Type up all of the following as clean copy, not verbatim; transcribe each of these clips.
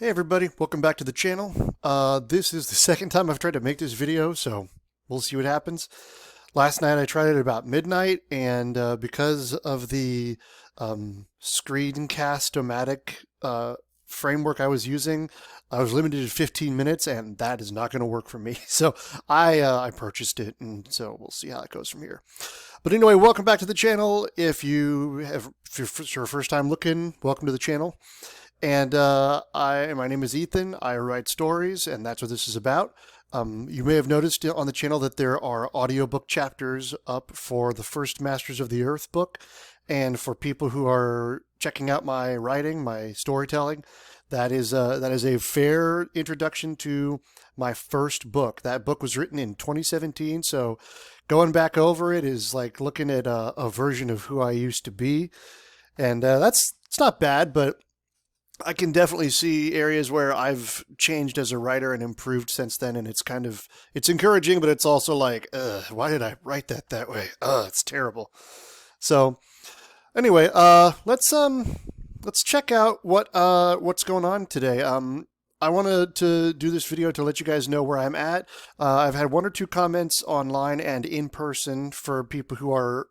Hey everybody, welcome back to the channel. This is the second time I've tried to make this video, so we'll see what happens. Last night I tried it about midnight, and because of the screencast-o-matic framework I was using, I was limited to 15 minutes, and that is not going to work for me. So I purchased it, and so we'll see how it goes from here. But anyway, welcome back to the channel. If it's your first time looking, welcome to the channel. And my name is Ethan. I write stories, and that's what this is about. You may have noticed on the channel that there are audiobook chapters up for the first Masters of the Earth book. And for people who are checking out my writing, my storytelling, that is a fair introduction to my first book. That book was written in 2017, so going back over it is like looking at a version of who I used to be. And it's not bad, but I can definitely see areas where I've changed as a writer and improved since then, and it's encouraging, but it's also like, why did I write that way? It's terrible. So anyway, let's check out what's going on today. I wanted to do this video to let you guys know where I'm at. I've had one or two comments online and in person for people who are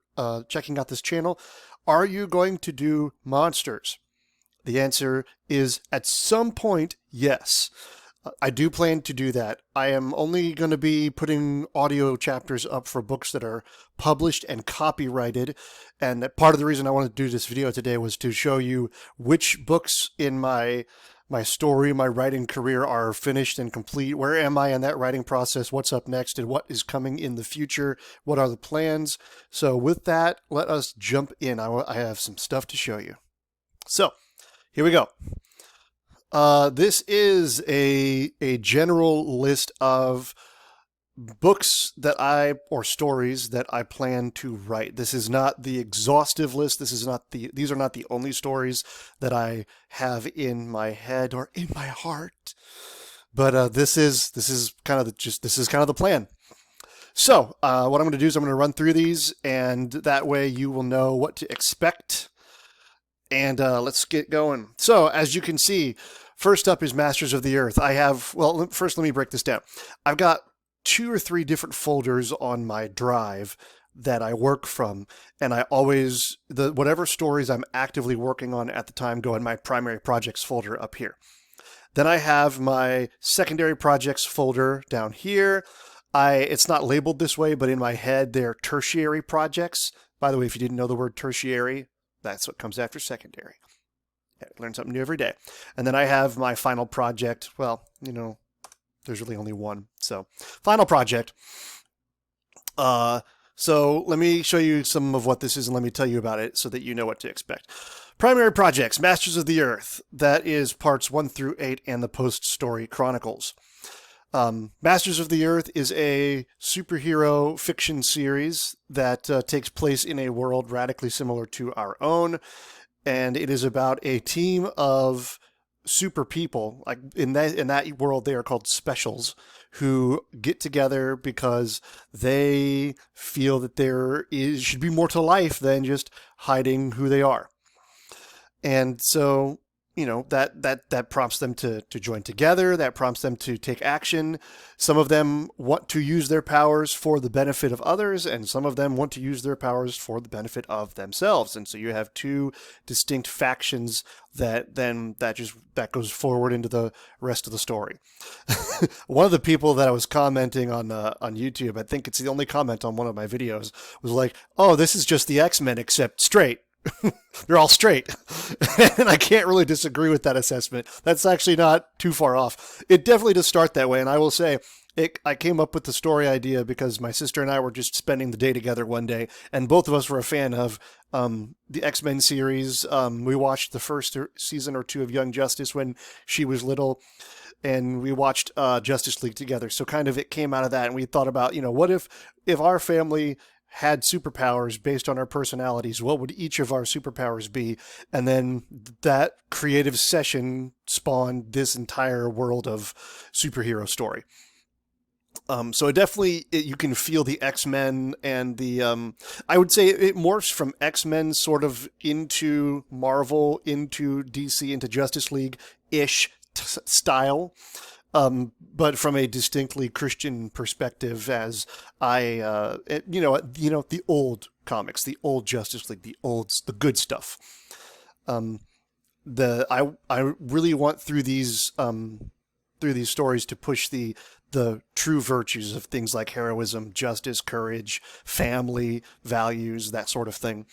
checking out this channel. Are you going to do monsters? The answer is at some point, yes. I do plan to do that. I am only going to be putting audio chapters up for books that are published and copyrighted. And part of the reason I wanted to do this video today was to show you which books in my story, my writing career are finished and complete. Where am I in that writing process? What's up next? And what is coming in the future? What are the plans? So with that, let us jump in. I have some stuff to show you. So here we go. This is a general list of books or stories that I plan to write. This is not the exhaustive list. These are not the only stories that I have in my head or in my heart. But this is kind of the plan. So what I'm going to do is I'm going to run through these, and that way you will know what to expect. And let's get going. So, as you can see, first up is Masters of the Earth. First let me break this down. I've got 2 or 3 different folders on my drive that I work from, and I always, whatever stories I'm actively working on at the time go in my primary projects folder up here. Then I have my secondary projects folder down here. It's not labeled this way, but in my head, they're tertiary projects. By the way, if you didn't know the word tertiary, that's what comes after secondary. Learn something new every day. And then I have my final project. Well, there's really only one. So, final project. So let me show you some of what this is and let me tell you about it so that you know what to expect. Primary projects, Masters of the Earth. That is parts 1 through 8 and the post-story chronicles. Masters of the Earth is a superhero fiction series that takes place in a world radically similar to our own, and it is about a team of super people. Like in that world, they are called specials, who get together because they feel that should be more to life than just hiding who they are, and so that prompts them to join together. That prompts them to take action. Some of them want to use their powers for the benefit of others, and some of them want to use their powers for the benefit of themselves. And so you have 2 distinct factions that goes forward into the rest of the story. One of the people that I was commenting on YouTube, I think it's the only comment on one of my videos, was like, "Oh, this is just the X-Men except straight." They're all straight. And I can't really disagree with that assessment. That's actually not too far off. It definitely does start that way, and I will say I came up with the story idea because my sister and I were just spending the day together one day, and both of us were a fan of the X-Men series. We watched the first season or 2 of Young Justice when she was little, and we watched Justice League together. So kind of it came out of that, and we thought about, what if our family had superpowers based on our personalities, what would each of our superpowers be? And then that creative session spawned this entire world of superhero story. So it definitely, you can feel the X-Men and the, I would say it morphs from X-Men sort of into Marvel, into DC, into Justice League-ish style, but from a distinctly Christian perspective. As the old comics, the old Justice League, the good stuff. Um, I really want through these stories to push the true virtues of things like heroism, justice, courage, family, values, that sort of thing.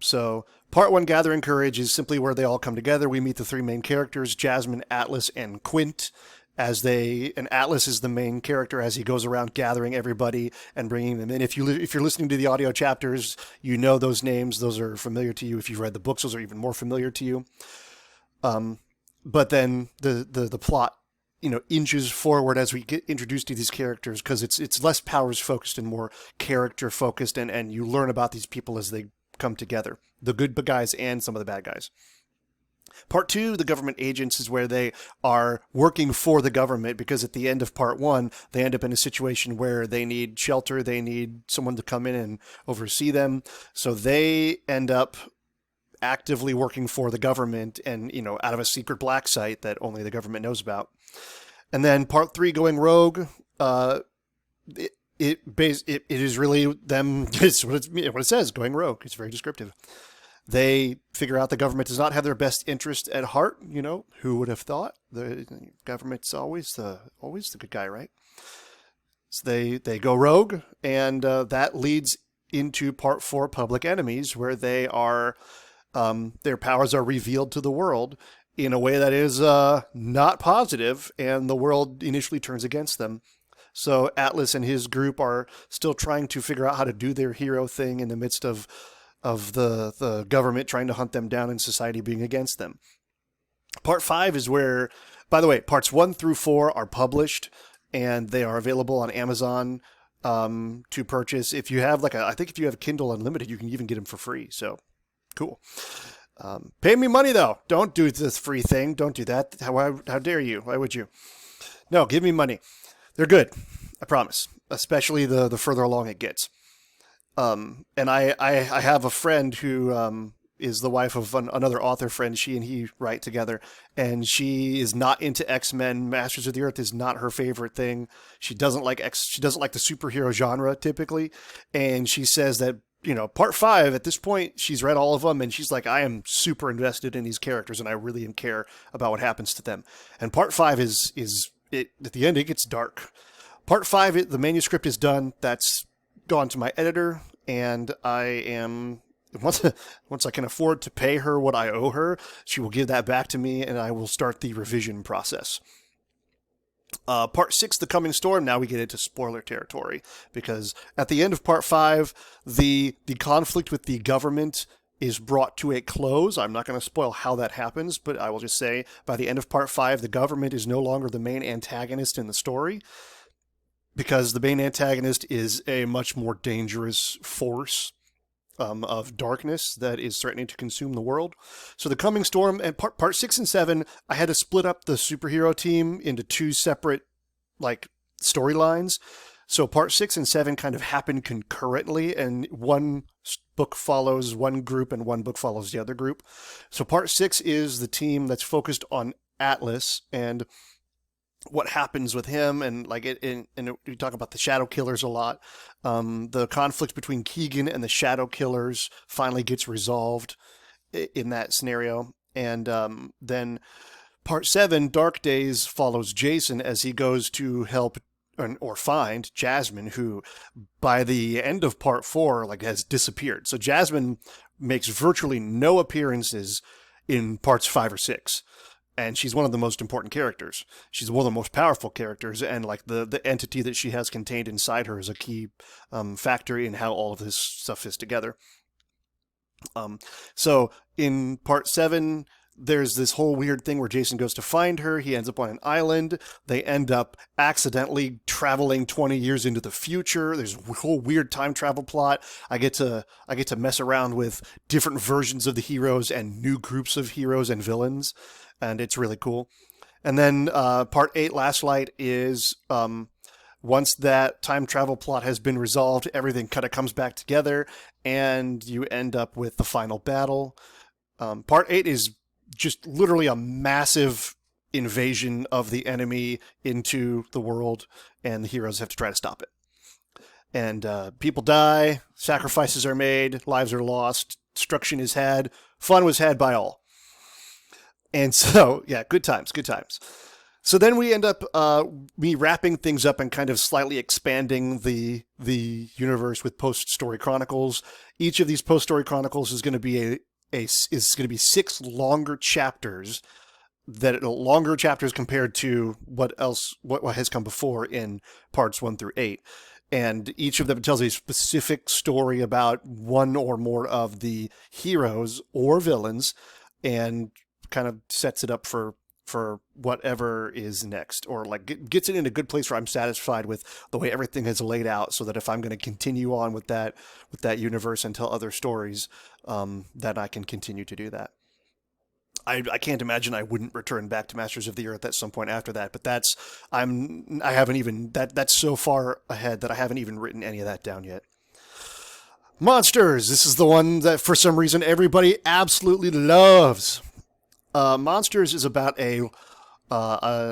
So part one, Gathering Courage, is simply where they all come together. We meet the three main characters, Jasmine, Atlas, and Quint, and Atlas is the main character as he goes around gathering everybody and bringing them in. If you're listening to the audio chapters, you know those names. Those are familiar to you. If you've read the books, those are even more familiar to you. But then the plot, inches forward as we get introduced to these characters, because it's less powers focused and more character focused, and you learn about these people as they come together, the good guys and some of the bad guys. Part two, the government agents, is where they are working for the government, because at the end of part one, they end up in a situation where they need shelter, they need someone to come in and oversee them. So they end up actively working for the government, and out of a secret black site that only the government knows about. And then part three, Going Rogue, it is really them. It's what it says, going rogue. It's very descriptive. They figure out the government does not have their best interest at heart. Who would have thought? The government's always the good guy, right? So they go rogue, and that leads into part four, Public Enemies, where they are their powers are revealed to the world in a way that is not positive, and the world initially turns against them. So Atlas and his group are still trying to figure out how to do their hero thing in the midst of the government trying to hunt them down and society being against them. Part five is where, by the way, parts 1 through 4 are published, and they are available on Amazon to purchase. If you have I think if you have Kindle Unlimited, you can even get them for free. So cool. Pay me money though. Don't do this free thing. Don't do that. How dare you? Why would you? No, give me money. They're good, I promise. Especially the further along it gets. And I have a friend who is the wife of another author friend. She and he write together, and she is not into X-Men. Masters of the Earth is not her favorite thing. She doesn't like She doesn't like the superhero genre typically, and she says that part 5 at this point she's read all of them, and she's like, I am super invested in these characters, and I really care about what happens to them. And part 5 is at the end it gets dark. Part 5, the manuscript is done. That's gone to my editor, and I am once I can afford to pay her what I owe her, she will give that back to me, and I will start the revision process. Part 6, The Coming Storm, now we get into spoiler territory, because at the end of part 5, the conflict with the government is brought to a close. I'm not going to spoil how that happens, but I will just say by the end of part 5, the government is no longer the main antagonist in the story, because the main antagonist is a much more dangerous force of darkness that is threatening to consume the world. So The Coming Storm, and part 6 and 7, I had to split up the superhero team into two separate storylines. So part 6 and 7 kind of happen concurrently, and one book follows one group and one book follows the other group. So part 6 is the team that's focused on Atlas and what happens with him, and we talk about the Shadow Killers a lot. The conflict between Keegan and the Shadow Killers finally gets resolved in that scenario. And then part 7, Dark Days, follows Jason as he goes to help or find Jasmine, who by the end of part 4 has disappeared. So Jasmine makes virtually no appearances in parts 5 or 6. And she's one of the most important characters. She's one of the most powerful characters, and the entity that she has contained inside her is a key factor in how all of this stuff fits together. So in part 7, there's this whole weird thing where Jason goes to find her. He ends up on an island. They end up accidentally traveling 20 years into the future. There's a whole weird time travel plot. I get to mess around with different versions of the heroes and new groups of heroes and villains, and it's really cool. And then part 8, Last Light, is once that time travel plot has been resolved, everything kind of comes back together, and you end up with the final battle. Part 8 is just literally a massive invasion of the enemy into the world, and the heroes have to try to stop it. And people die, sacrifices are made, lives are lost, destruction is had, fun was had by all. And so, yeah, good times, good times. So then we end up me wrapping things up and kind of slightly expanding the universe with post story chronicles. Each of these post story chronicles is going to be is going to be 6 longer chapters, that longer chapters compared to what has come before in parts 1 through 8. And each of them tells a specific story about one or more of the heroes or villains, and kind of sets it up for whatever is next, or like gets it in a good place where I'm satisfied with the way everything is laid out, so that if I'm going to continue on with that universe and tell other stories, that I can continue to do that. I can't imagine I wouldn't return back to Masters of the Earth at some point after that, but that's so far ahead that I haven't even written any of that down yet. Monsters. This is the one that for some reason everybody absolutely loves. Monsters is about a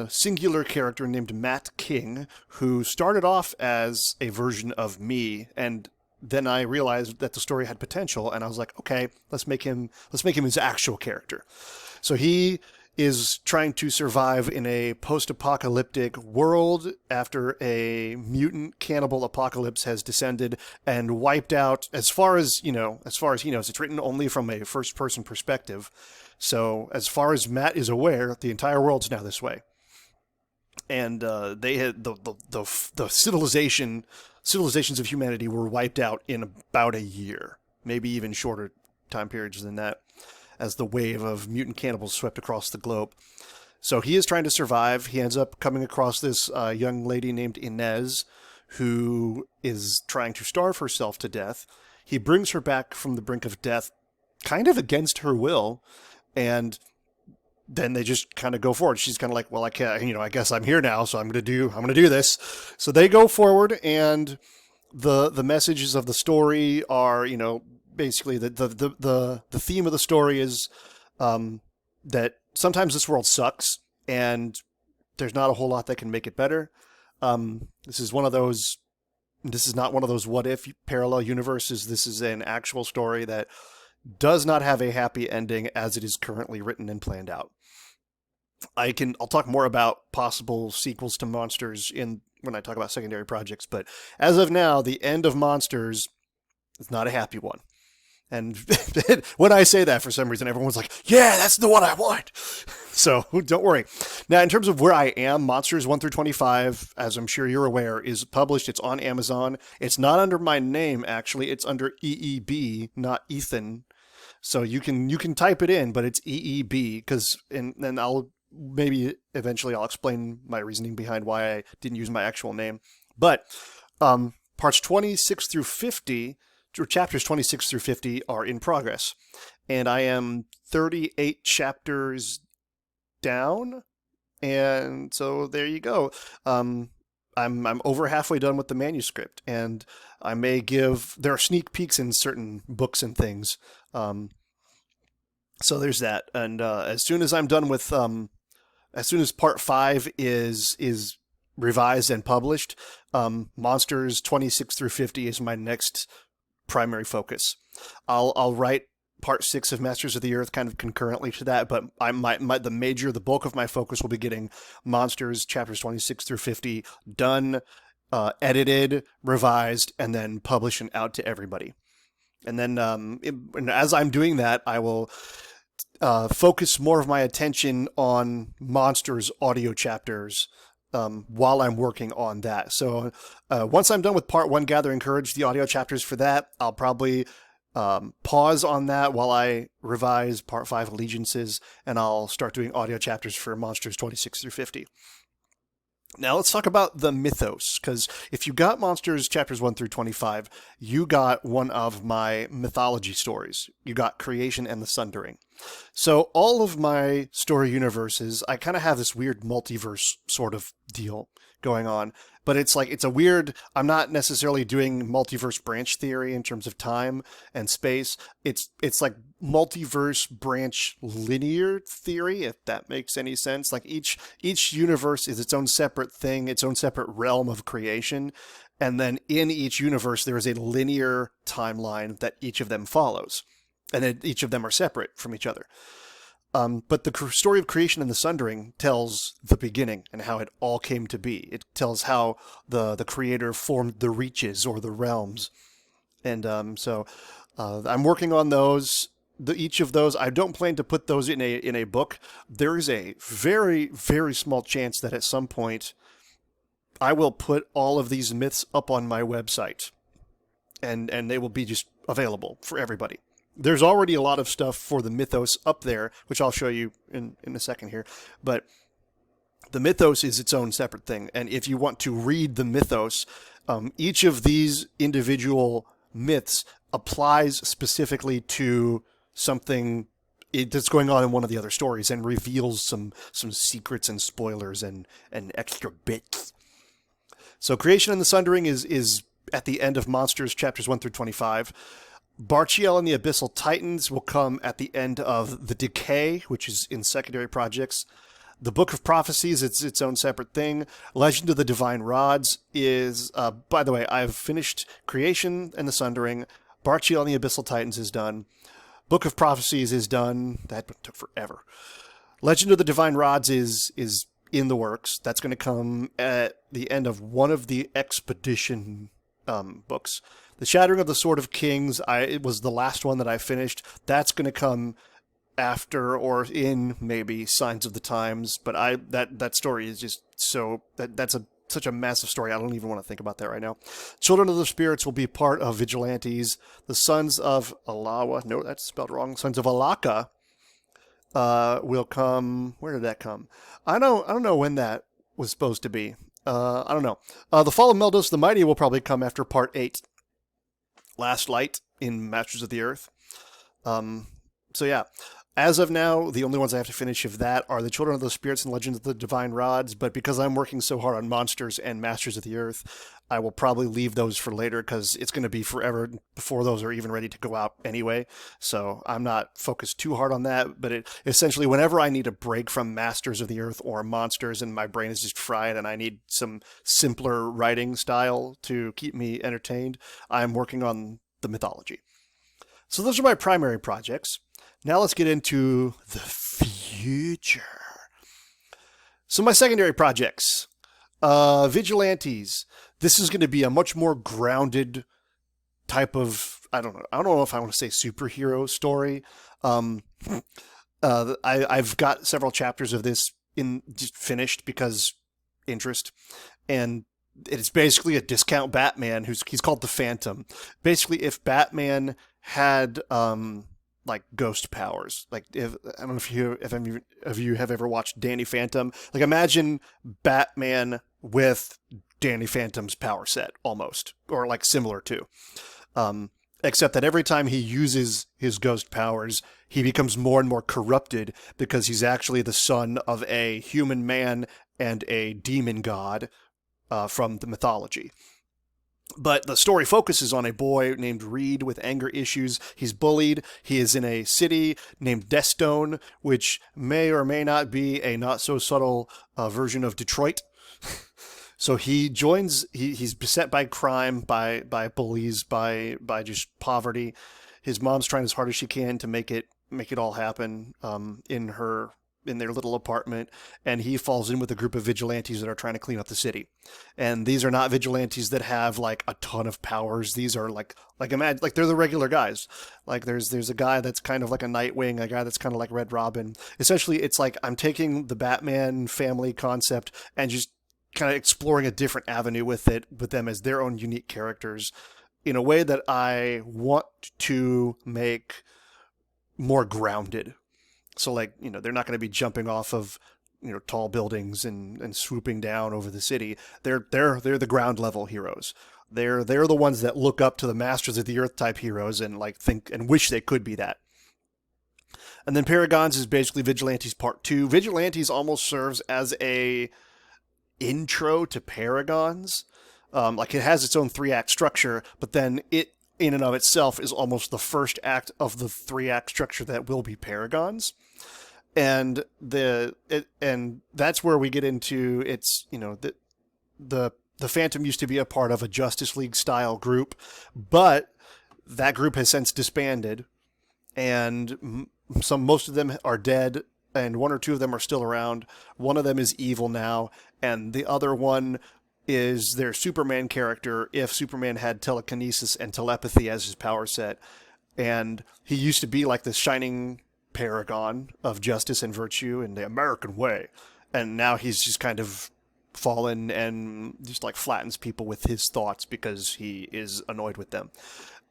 singular character named Matt King, who started off as a version of me, and then I realized that the story had potential, and I was like, okay, let's make him his actual character. So he is trying to survive in a post-apocalyptic world after a mutant cannibal apocalypse has descended and wiped out, as far as he knows, it's written only from a first-person perspective. So as far as Matt is aware, the entire world's now this way. And they had the civilizations of humanity were wiped out in about a year, maybe even shorter time periods than that, as the wave of mutant cannibals swept across the globe. So he is trying to survive. He ends up coming across this young lady named Inez, who is trying to starve herself to death. He brings her back from the brink of death, kind of against her will, and then they just kind of go forward. She's kind of like, well, I can't, I guess I'm here now, so I'm going to do this. So they go forward, and the messages of the story are, basically the theme of the story is that sometimes this world sucks, and there's not a whole lot that can make it better. This is not one of those what if parallel universes. This is an actual story that does not have a happy ending as it is currently written and planned out. I'll talk more about possible sequels to Monsters when I talk about secondary projects, but as of now, the end of Monsters is not a happy one. And when I say that, for some reason, everyone's like, yeah, that's the one I want. So don't worry. Now, in terms of where I am, Monsters 1 through 25, as I'm sure you're aware, is published. It's on Amazon. It's not under my name, actually. It's under EEB, not Ethan. So you can type it in, but it's EEB, and then maybe eventually I'll explain my reasoning behind why I didn't use my actual name. But parts 26 through 50, or chapters 26 through 50 are in progress. And I am 38 chapters down. And so there you go. I'm over halfway done with the manuscript, and there are sneak peeks in certain books and things. So there's that. And as soon as I'm done with, as soon as part 5 is revised and published, Monsters 26 through 50 is my next primary focus. I'll write part 6 of Masters of the Earth kind of concurrently to that, but the bulk of my focus will be getting Monsters chapters 26 through 50 done, edited, revised, and then published and out to everybody. And then as I'm doing that, I will focus more of my attention on Monsters audio chapters while I'm working on that. So once I'm done with part 1, Gathering Courage, the audio chapters for that, I'll probably pause on that while I revise part 5, Allegiances, and I'll start doing audio chapters for Monsters 26 through 50. Now let's talk about the Mythos, because if you got Monsters chapters 1 through 25, you got one of my mythology stories. You got Creation and the Sundering. So all of my story universes, I kind of have this weird multiverse sort of deal going on. But it's like it's a weird. I'm not necessarily doing multiverse branch theory in terms of time and space. It's like multiverse branch linear theory, if that makes any sense. Like each universe is its own separate thing, its own separate realm of creation, and then in each universe there is a linear timeline that each of them follows, and then each of them are separate from each other. But the story of creation and the sundering tells the beginning and how it all came to be. It tells how the creator formed the reaches or the realms. And I'm working on those. Each of those, I don't plan to put those in a book. There is a very, very small chance that at some point I will put all of these myths up on my website, and they will be just available for everybody. There's already a lot of stuff for the Mythos up there, which I'll show you in a second here. But the Mythos is its own separate thing. And if you want to read the Mythos, each of these individual myths applies specifically to something that's going on in one of the other stories and reveals some secrets and spoilers and extra bits. So Creation and the Sundering is at the end of Monsters chapters 1 through 25. Barchiel and the Abyssal Titans will come at the end of The Decay, which is in secondary projects. The Book of Prophecies, it's its own separate thing. Legend of the Divine Rods is, by the way, I've finished Creation and the Sundering. Barchiel and the Abyssal Titans is done. Book of Prophecies is done. That took forever. Legend of the Divine Rods is in the works. That's going to come at the end of one of the Expedition books. The Shattering of the Sword of Kings, it was the last one that I finished. That's going to come after or in maybe Signs of the Times. But that story is just so that's such a massive story. I don't even want to think about that right now. Children of the Spirits will be part of Vigilantes. The Sons of Alawa, no, that's spelled wrong. Sons of Alaka will come. Where did that come? I don't know when that was supposed to be. I don't know. The Fall of Meldos the Mighty will probably come after Part 8. Last Light in Masters of the Earth. So yeah, as of now, the only ones I have to finish of that are the Children of the Spirits and Legends of the Divine Rods, but because I'm working so hard on Monsters and Masters of the Earth, I will probably leave those for later because it's going to be forever before those are even ready to go out anyway. So I'm not focused too hard on that, but essentially whenever I need a break from Masters of the Earth or Monsters and my brain is just fried and I need some simpler writing style to keep me entertained, I'm working on the mythology. So those are my primary projects. Now let's get into the future. So my secondary projects. Vigilantes. This is going to be a much more grounded type of, I don't know if I want to say superhero story. I've got several chapters of this just finished because interest. And it's basically a discount Batman he's called the Phantom. Basically, if Batman had like ghost powers, like if I don't know if any of you have ever watched Danny Phantom, like imagine Batman with Danny Phantom's power set almost, or like similar to, except that every time he uses his ghost powers, he becomes more and more corrupted because he's actually the son of a human man and a demon god from the mythology. But the story focuses on a boy named Reed with anger issues. He's bullied. He is in a city named Destone, which may or may not be a not-so-subtle version of Detroit. So he joins, he's beset by crime, by bullies, by just poverty. His mom's trying as hard as she can to make it all happen in their little apartment, and he falls in with a group of vigilantes that are trying to clean up the city. And these are not vigilantes that have like a ton of powers. These are like imagine like they're the regular guys. Like there's a guy that's kind of like a Nightwing, a guy that's kind of like Red Robin. Essentially, it's like I'm taking the Batman family concept and just kind of exploring a different avenue with them as their own unique characters in a way that I want to make more grounded. So like, they're not going to be jumping off of, tall buildings and swooping down over the city. They're the ground level heroes. They're the ones that look up to the Masters of the Earth type heroes and like think and wish they could be that. And then Paragons is basically Vigilantes Part 2. Vigilantes almost serves as a intro to Paragons. Like it has its own 3-act structure, but then it in and of itself is almost the first act of the 3-act structure that will be Paragons. And and that's where we get into it's, the Phantom used to be a part of a Justice League style group, but that group has since disbanded, and most of them are dead, and one or two of them are still around. One of them is evil now, and the other one is their Superman character if Superman had telekinesis and telepathy as his power set. And he used to be like this shining paragon of justice and virtue in the American way. And now he's just kind of fallen and just like flattens people with his thoughts because he is annoyed with them.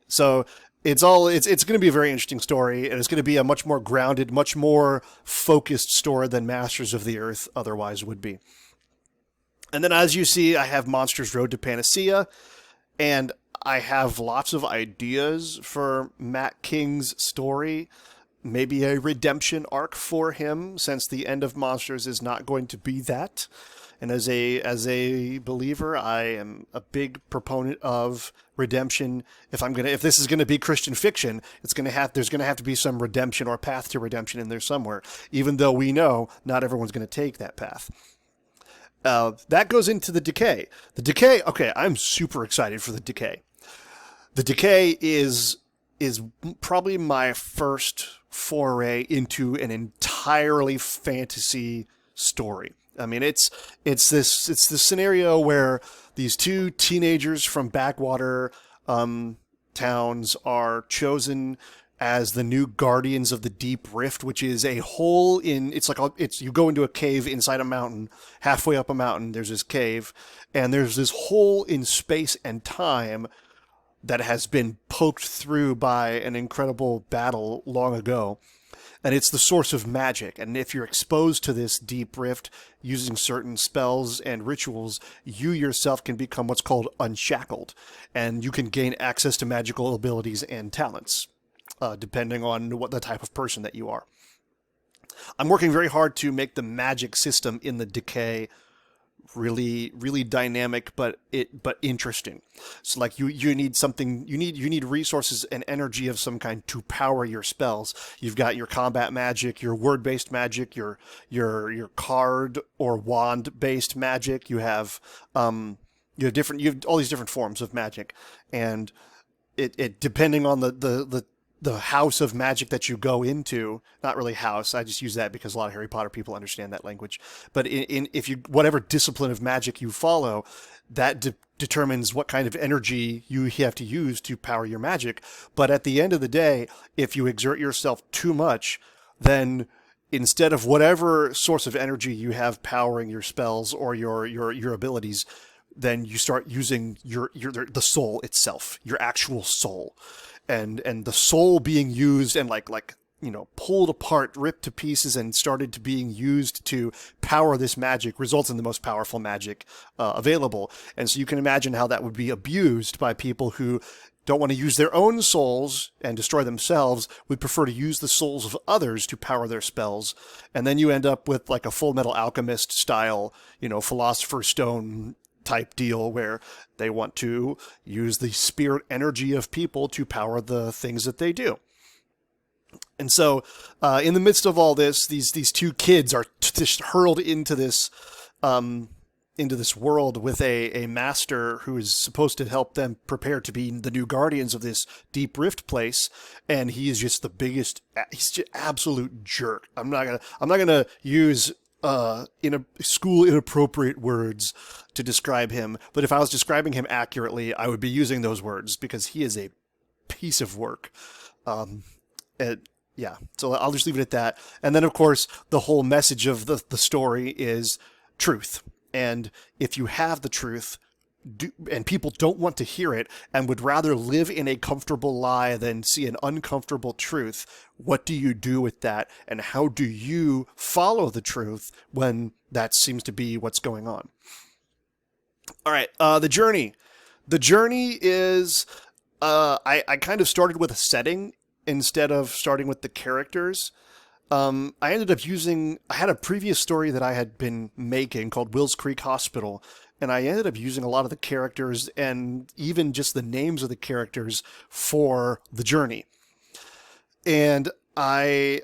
So it's going to be a very interesting story, and it's going to be a much more grounded, much more focused story than Masters of the Earth otherwise would be. And then as you see, I have Monsters Road to Panacea, and I have lots of ideas for Matt King's story. Maybe a redemption arc for him, since the end of Monsters is not going to be that. And as a believer, I am a big proponent of redemption. If this is gonna be Christian fiction, there's gonna have to be some redemption or path to redemption in there somewhere. Even though we know not everyone's gonna take that path. That goes into the Decay. The Decay. Okay, I'm super excited for the Decay. The Decay is probably my first foray into an entirely fantasy story. I mean, it's this scenario where these two teenagers from backwater towns are chosen as the new guardians of the Deep Rift, which is a hole in. You go into a cave inside a mountain, halfway up a mountain. There's this cave, and there's this hole in space and time that has been poked through by an incredible battle long ago. And it's the source of magic. And if you're exposed to this deep rift using certain spells and rituals, you yourself can become what's called unshackled. And you can gain access to magical abilities and talents, depending on what the type of person that you are. I'm working very hard to make the magic system in the Decay really, really dynamic, but interesting. So like you need something, you need resources and energy of some kind to power your spells. You've got your combat magic, your word-based magic, your card or wand-based magic. You have all these different forms of magic, and it depending on the house of magic that you go into, not really house, I just use that because a lot of Harry Potter people understand that language, but whatever discipline of magic you follow, that determines what kind of energy you have to use to power your magic. But at the end of the day, if you exert yourself too much, then instead of whatever source of energy you have powering your spells or your abilities, then you start using the soul itself, your actual soul. And the soul being used and pulled apart, ripped to pieces, and started to being used to power this magic results in the most powerful magic available. And so you can imagine how that would be abused by people who don't want to use their own souls and destroy themselves, would prefer to use the souls of others to power their spells. And then you end up with like a Full Metal Alchemist style, Philosopher's Stone type deal where they want to use the spirit energy of people to power the things that they do. And so in the midst of all this, these two kids are just hurled into this world with a master who is supposed to help them prepare to be the new guardians of this Deep Rift place, and he is just he's just absolute jerk. I'm not gonna use school inappropriate words to describe him, but if I was describing him accurately, I would be using those words because he is a piece of work. Yeah, so I'll just leave it at that. And then, of course, the whole message of the story is truth. And if you have the truth, and people don't want to hear it and would rather live in a comfortable lie than see an uncomfortable truth, what do you do with that? And how do you follow the truth when that seems to be what's going on? All right, the journey. The journey is, I kind of started with a setting, instead of starting with the characters. I ended up I had a previous story that I had been making called Wills Creek Hospital, and I ended up using a lot of the characters and even just the names of the characters for the journey. And I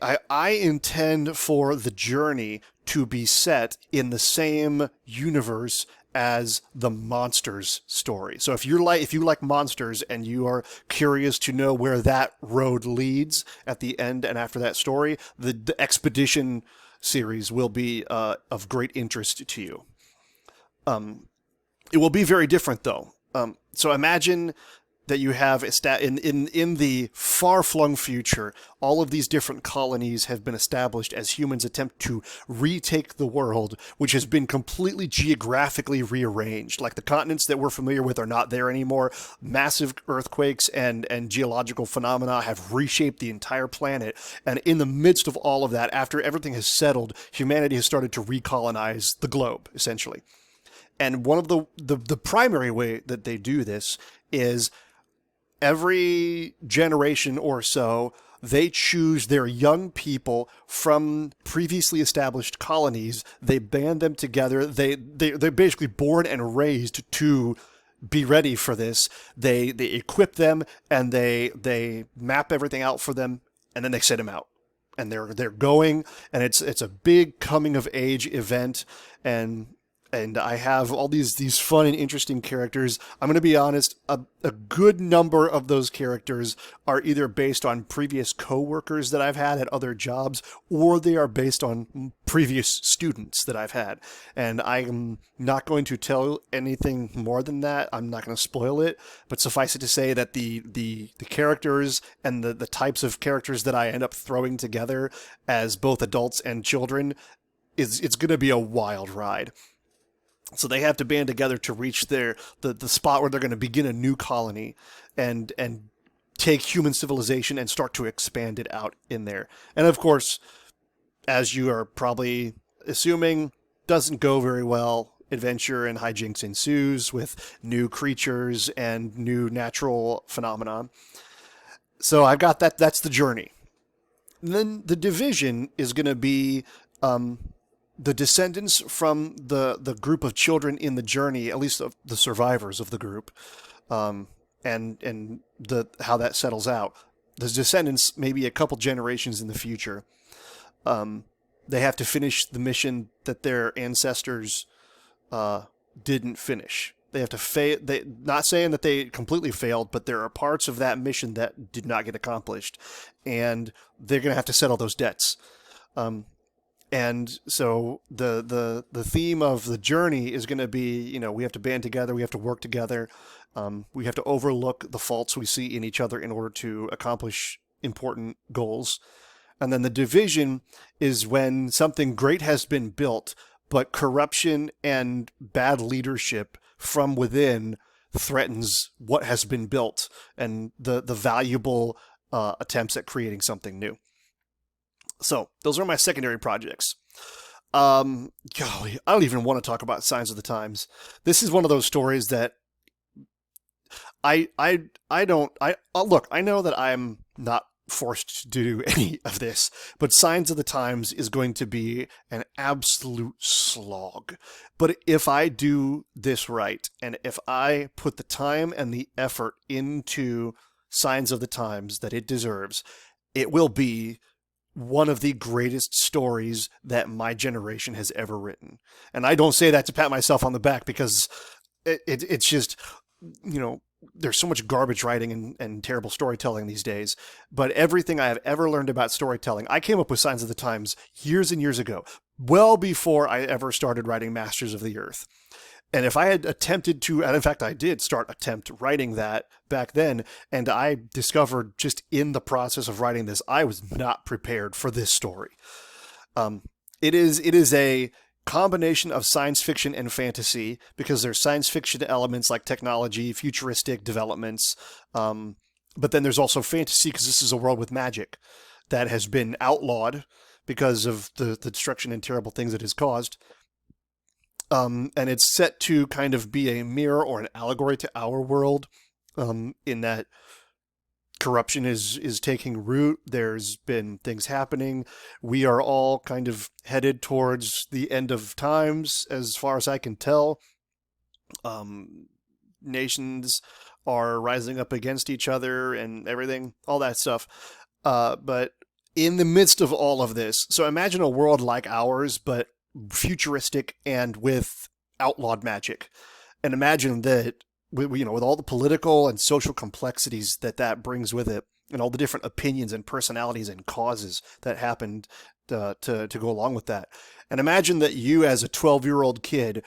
intend for the journey to be set in the same universe as the monsters story. So if you like monsters and you are curious to know where that road leads at the end and after that story, the expedition series will be of great interest to you. It will be very different though. So imagine that you have in the far-flung future, all of these different colonies have been established as humans attempt to retake the world, which has been completely geographically rearranged. Like the continents that we're familiar with are not there anymore. Massive earthquakes and geological phenomena have reshaped the entire planet. And in the midst of all of that, after everything has settled, humanity has started to recolonize the globe, essentially. And one of the primary way that they do this is every generation or so, they choose their young people from previously established colonies. They band them together. They're basically born and raised to be ready for this. They equip them and they map everything out for them, and then they set them out. And they're going, and it's a big coming of age event, and I have all these fun and interesting characters. I'm going to be honest, a good number of those characters are either based on previous coworkers that I've had at other jobs, or they are based on previous students that I've had. And I'm not going to tell anything more than that. I'm not going to spoil it, but suffice it to say that the characters and the types of characters that I end up throwing together as both adults and children it's going to be a wild ride. So they have to band together to reach the spot where they're going to begin a new colony and take human civilization and start to expand it out in there. And of course, as you are probably assuming, doesn't go very well. Adventure and hijinks ensues with new creatures and new natural phenomena. So I've got that. That's the journey. And then the division is going to be the descendants from the group of children in the journey, at least of the survivors of the group, and how that settles out. The descendants maybe a couple generations in the future. They have to finish the mission that their ancestors didn't finish. They have to fail. Not saying that they completely failed, but there are parts of that mission that did not get accomplished, and they're going to have to settle those debts. And so the theme of the journey is going to be, we have to band together, we have to work together, we have to overlook the faults we see in each other in order to accomplish important goals. And then the division is when something great has been built, but corruption and bad leadership from within threatens what has been built and the valuable attempts at creating something new. So those are my secondary projects. Golly, I don't even want to talk about Signs of the Times. This is one of those stories that I look, I know that I'm not forced to do any of this, but Signs of the Times is going to be an absolute slog. But if I do this right, and if I put the time and the effort into Signs of the Times that it deserves, it will be one of the greatest stories that my generation has ever written. And I don't say that to pat myself on the back, because it's just, there's so much garbage writing and terrible storytelling these days. But everything I have ever learned about storytelling, I came up with Signs of the Times years and years ago, well before I ever started writing Masters of the Earth. And if I had attempted to, and in fact I did attempt writing that back then, and I discovered just in the process of writing this, I was not prepared for this story. It is a combination of science fiction and fantasy, because there's science fiction elements like technology, futuristic developments, but then there's also fantasy, because this is a world with magic that has been outlawed because of the destruction and terrible things it has caused. And it's set to kind of be a mirror or an allegory to our world, in that corruption is taking root. There's been things happening. We are all kind of headed towards the end of times, as far as I can tell. Um, Nations are rising up against each other and everything, all that stuff. But in the midst of all of this, so imagine a world like ours, but futuristic and with outlawed magic. And imagine that, with all the political and social complexities that that brings with it, and all the different opinions and personalities and causes that happened to go along with that. And imagine that you, as a 12-year-old kid,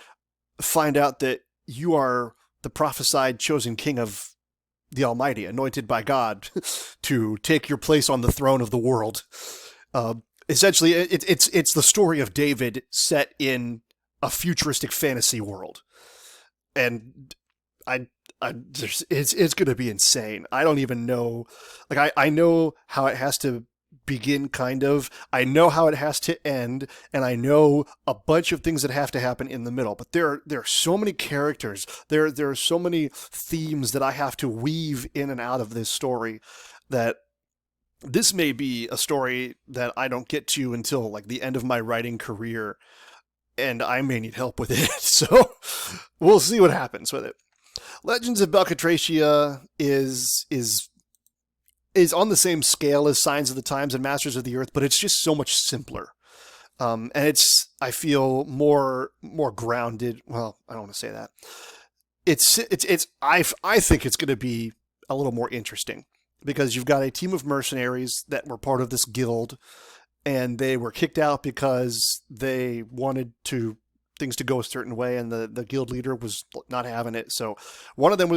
find out that you are the prophesied chosen king of the Almighty, anointed by God to take your place on the throne of the world. Uh, Essentially, it's the story of David set in a futuristic fantasy world, and I. It's going to be insane. I don't even know. Like, I know how it has to begin, kind of. I know how it has to end, and I know a bunch of things that have to happen in the middle. But there are so many characters. There are so many themes that I have to weave in and out of this story that this may be a story that I don't get to until like the end of my writing career, and I may need help with it. So we'll see what happens with it. Legends of Belcatracia is on the same scale as Signs of the Times and Masters of the Earth, but it's just so much simpler. And it's, I feel, more grounded. Well, I don't want to say that. I think it's going to be a little more interesting because you've got a team of mercenaries that were part of this guild, and they were kicked out because they wanted things to go a certain way, and the guild leader was not having it. So one of them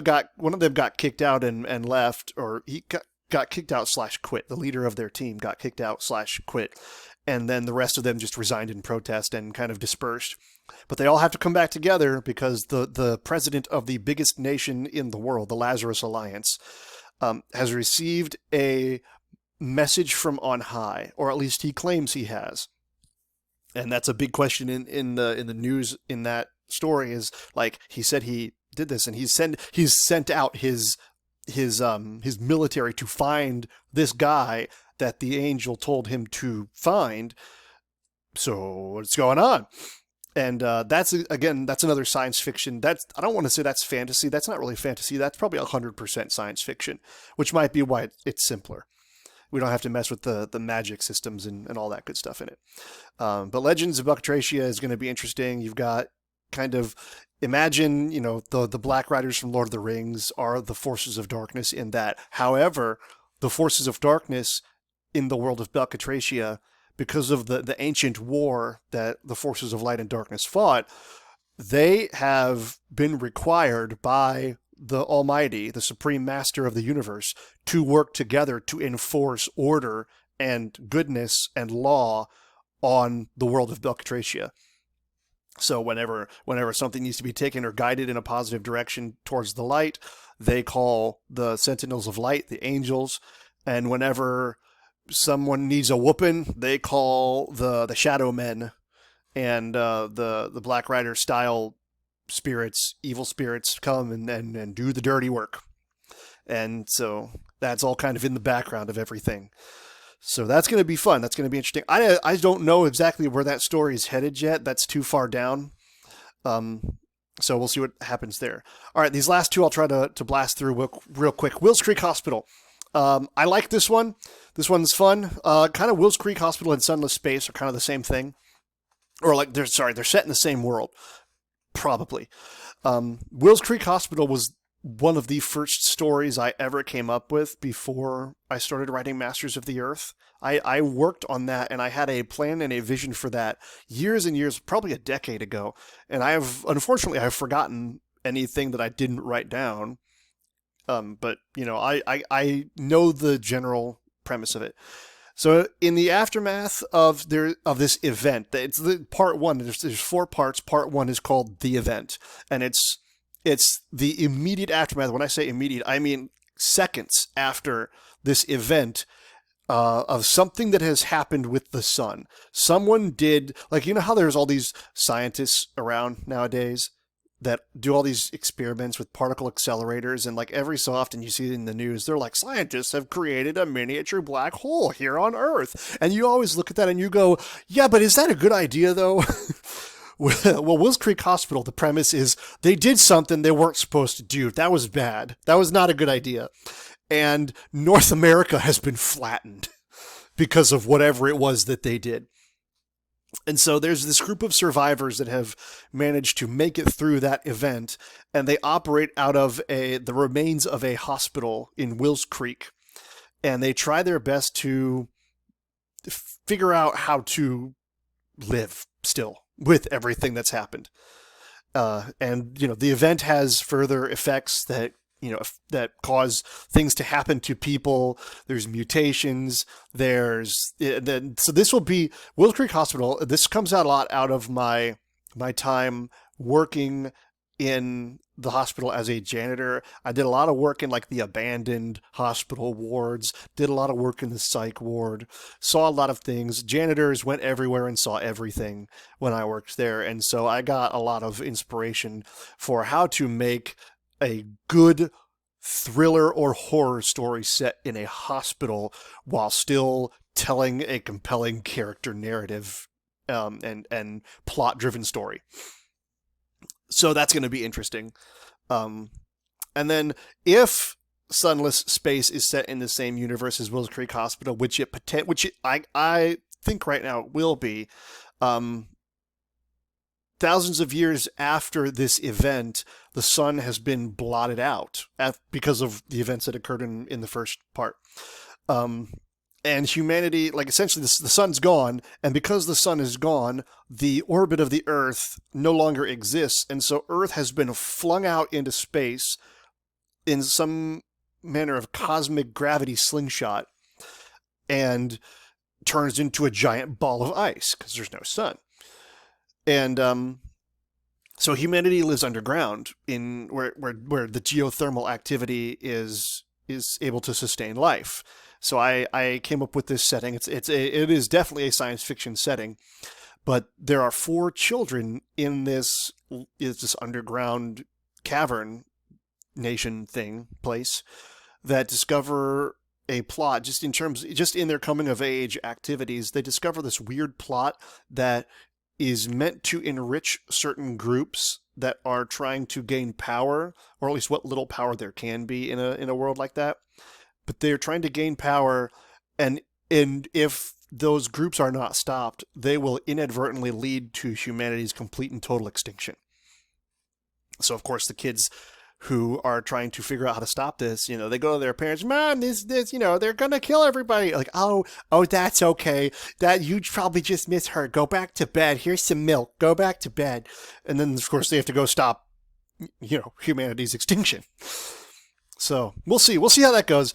got kicked out and left, or he got kicked out / quit. The leader of their team got kicked out / quit, and then the rest of them just resigned in protest and kind of dispersed. But they all have to come back together because the president of the biggest nation in the world, the Lazarus Alliance, has received a message from on high, or at least he claims he has. And that's a big question in the news in that story. Is like, he said he did this, and he's sent out his military to find this guy that the angel told him to find. So what's going on? And that's another science fiction. I don't want to say that's fantasy. That's not really fantasy. That's probably 100% science fiction, which might be why it's simpler. We don't have to mess with the magic systems and all that good stuff in it. But Legends of Belcatracia is going to be interesting. You've got kind of, imagine, the Black Riders from Lord of the Rings are the forces of darkness in that. However, the forces of darkness in the world of Belcatracia, because of the ancient war that the forces of light and darkness fought, they have been required by the Almighty, the Supreme Master of the universe, to work together to enforce order and goodness and law on the world of Belcatracia. So whenever something needs to be taken or guided in a positive direction towards the light, they call the Sentinels of Light, the angels. And whenever someone needs a whooping, they call the Shadow Men and the Black Rider style spirits, evil spirits, come and do the dirty work. And so that's all kind of in the background of everything. So that's going to be fun. That's going to be interesting. I don't know exactly where that story is headed yet. That's too far down. So we'll see what happens there. All right, these last two I'll try to blast through real quick. Wills Creek Hospital. I like this one. This one's fun. Kind of Wills Creek Hospital and Sunless Space are kind of the same thing. Or they're set in the same world. Probably. Wills Creek Hospital was one of the first stories I ever came up with before I started writing Masters of the Earth. I worked on that, and I had a plan and a vision for that years and years, probably a decade ago. And unfortunately, I've forgotten anything that I didn't write down. But I know the general premise of it. So in the aftermath of this event, it's the part one. There's 4 parts. Part 1 is called The Event, and it's the immediate aftermath. When I say immediate, I mean seconds after this event of something that has happened with the sun. Someone did, how there's all these scientists around nowadays that do all these experiments with particle accelerators, and like every so often you see it in the news, they're like, scientists have created a miniature black hole here on Earth. And you always look at that and you go, yeah, but is that a good idea though? Well, Wills Creek Hospital, the premise is they did something they weren't supposed to do. That was bad. That was not a good idea. And North America has been flattened because of whatever it was that they did. And so there's this group of survivors that have managed to make it through that event, and they operate out of the remains of a hospital in Wills Creek, and they try their best to figure out how to live still with everything that's happened. And the event has further effects that that cause things to happen to people. There's mutations. So this will be Wills Creek Hospital. This comes out a lot out of my time working in the hospital as a janitor. I did a lot of work in like the abandoned hospital wards, did a lot of work in the psych ward, saw a lot of things. Janitors went everywhere and saw everything when I worked there. And so I got a lot of inspiration for how to make a good thriller or horror story set in a hospital while still telling a compelling character narrative and plot-driven story. So that's going to be interesting. And then if Sunless Space is set in the same universe as Wills Creek Hospital, I think right now it will be, thousands of years after this event, the sun has been blotted out because of the events that occurred in the first part. And humanity, like essentially the sun's gone, and because the sun is gone, the orbit of the Earth no longer exists, and so Earth has been flung out into space in some manner of cosmic gravity slingshot and turns into a giant ball of ice because there's no sun. And so humanity lives underground in where the geothermal activity is able to sustain life. So I came up with this setting. It is definitely a science fiction setting, but there are 4 children in this underground cavern nation place that discover a plot just in their coming of age activities. They discover this weird plot that is meant to enrich certain groups that are trying to gain power, or at least what little power there can be in a world like that. But they're trying to gain power, and if those groups are not stopped, they will inadvertently lead to humanity's complete and total extinction. So, of course, the kids who are trying to figure out how to stop this, they go to their parents, Mom, this, they're going to kill everybody. Like, oh, that's okay. That you probably just misheard. Go back to bed. Here's some milk. Go back to bed. And then, of course, they have to go stop, humanity's extinction. So we'll see. We'll see how that goes.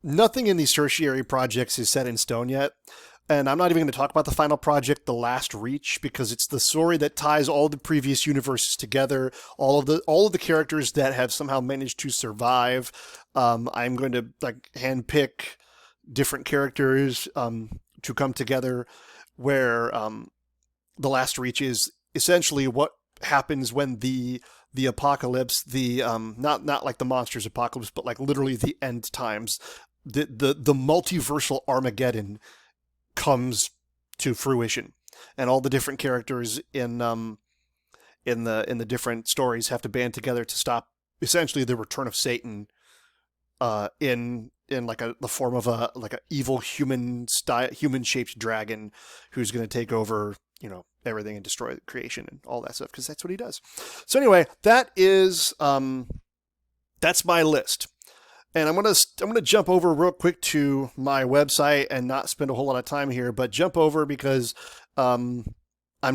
Nothing in these tertiary projects is set in stone yet. And I'm not even going to talk about the final project, The Last Reach, because it's the story that ties all the previous universes together, all of the characters that have somehow managed to survive. I'm going to handpick different characters to come together, where The Last Reach is essentially what happens when the apocalypse, not like the monsters apocalypse, but like literally the end times, the multiversal Armageddon comes to fruition, and all the different characters in the different stories have to band together to stop essentially the return of Satan in the form of a evil human shaped dragon who's going to take over everything and destroy the creation and all that stuff, because that's what he does. So anyway, that is that's my list. And I'm gonna jump over real quick to my website and not spend a whole lot of time here, but jump over because I'm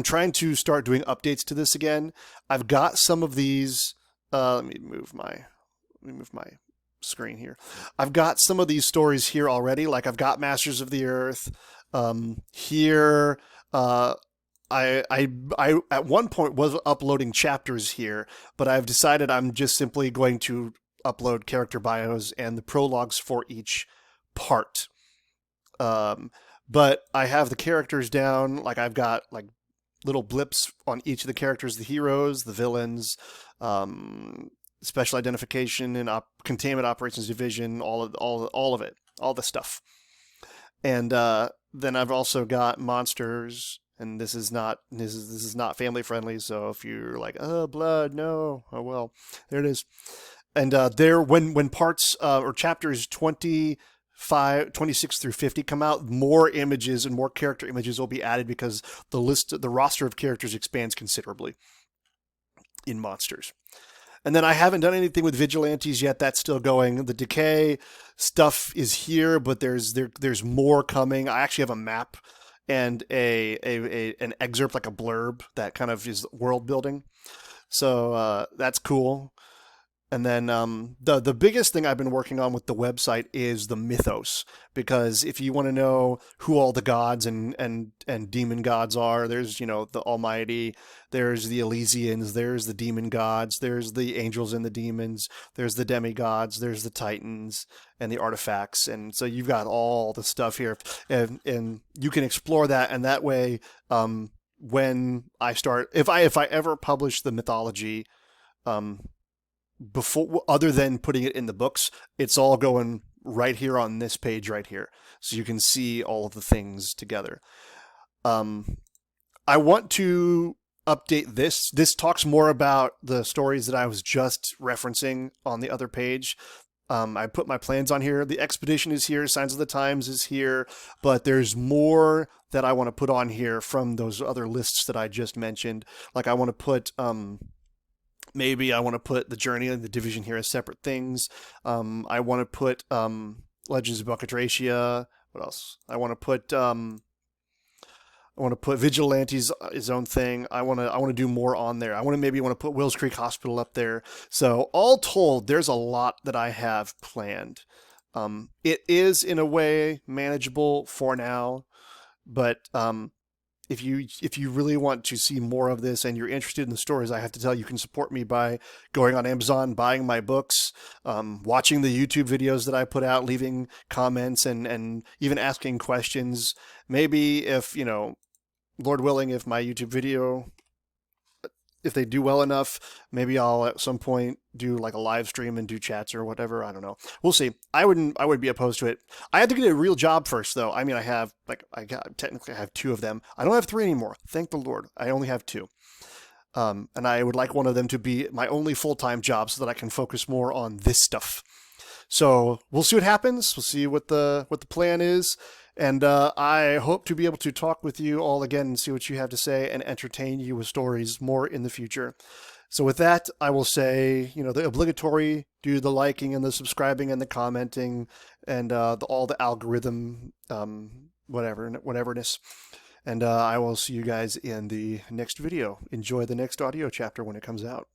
trying to start doing updates to this again. I've got some of these. Let me move my screen here. I've got some of these stories here already. Like I've got Masters of the Earth here. I at one point was uploading chapters here, but I've decided I'm just simply going to upload character bios and the prologues for each part. But I have the characters down. Like I've got little blips on each of the characters, the heroes, the villains, um, special identification and containment operations division, all of it, all the stuff. And then I've also got monsters, and this is not family friendly. So if you're like, oh, blood, no, oh well, there it is. And there, when parts or chapters 26 through 50 come out, more images and more character images will be added because the roster of characters expands considerably in monsters. And then I haven't done anything with vigilantes yet. That's still going. The decay stuff is here, but there's more coming. I actually have a map and an excerpt, like a blurb that kind of is world building. So that's cool. And then the biggest thing I've been working on with the website is the mythos, because if you want to know who all the gods and demon gods are, there's the Almighty, there's the Elysians, there's the demon gods, there's the angels and the demons, there's the demigods, there's the titans and the artifacts, and so you've got all the stuff here, and you can explore that, and that way, when I start, if I ever publish the mythology, before, other than putting it in the books, it's all going right here on this page right here, so you can see all of the things together. I want to update this. This talks more about the stories that I was just referencing on the other page. I put my plans on here. The expedition is here. Signs of the Times is here, but there's more that I want to put on here from those other lists that I just mentioned. Like I want to put maybe I want to put the Journey and the Division here as separate things. I want to put Legends of Buckatracia. What else? I want to put Vigilantes his own thing. I want to do more on there. I want to put Wills Creek Hospital up there. So all told, there's a lot that I have planned. It is in a way manageable for now, but if you really want to see more of this and you're interested in the stories, I have to tell you, you can support me by going on Amazon, buying my books, watching the YouTube videos that I put out, leaving comments, and even asking questions. Maybe if, Lord willing, if my YouTube video, if they do well enough, maybe I'll at some point do like a live stream and do chats or whatever. I don't know. We'll see. I would be opposed to it. I had to get a real job first, though. I mean, technically I have 2 of them. I don't have 3 anymore. Thank the Lord. I only have 2. And I would like one of them to be my only full-time job so that I can focus more on this stuff. So we'll see what happens. We'll see what the plan is. And I hope to be able to talk with you all again and see what you have to say and entertain you with stories more in the future. So with that, I will say, the obligatory, do the liking and the subscribing and the commenting and all the algorithm, whateverness. And I will see you guys in the next video. Enjoy the next audio chapter when it comes out.